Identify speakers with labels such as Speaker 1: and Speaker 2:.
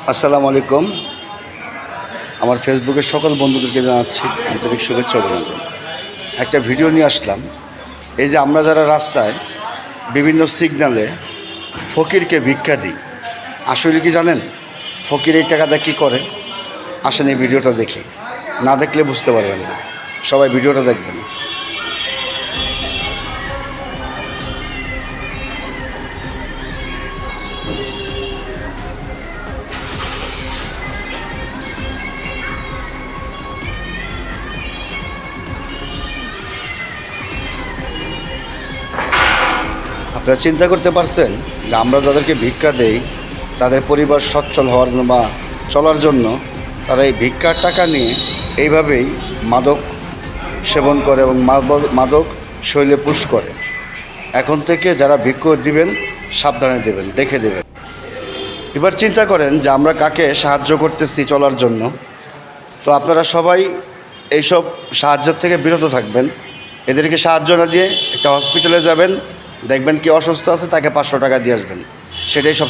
Speaker 1: আসসালামু আলাইকুম। আমার ফেসবুকের সকল বন্ধুদেরকে জানাচ্ছি আন্তরিক শুভেচ্ছা অভিনন্দন। একটা ভিডিও নিয়ে আসলাম। এই যে আমরা যারা রাস্তায় বিভিন্ন সিগন্যালে ফকিরকে ভিক্ষা দিই, আসলে কি জানেন ফকির এই টাকাটা কী করে? আসেন এই ভিডিওটা দেখি, না দেখলে বুঝতে পারবেন না। সবাই ভিডিওটা দেখবেন। আপনারা চিন্তা করতে পারছেন যে আমরা যাদেরকে ভিক্ষা দেই তাদের পরিবার সচ্ছল হওয়ার জন্য বা চলার জন্য তারা এই ভিক্ষার টাকা নিয়ে এইভাবেই মাদক সেবন করে এবং মাদক শৈলে পুশ করে। এখন থেকে যারা ভিক্ষা দিবেন সাবধানে দেবেন, দেখে দেবেন। এবার চিন্তা করেন যে আমরা কাকে সাহায্য করতেছি চলার জন্য। তো আপনারা সবাই এইসব সাহায্যের থেকে বিরত থাকবেন। এদেরকে সাহায্য না দিয়ে একটা হসপিটালে যাবেন, দেখবেন কি অসুস্থ আছে, তাকে 500 টাকা দিয়ে আসবেন। সেটাই সব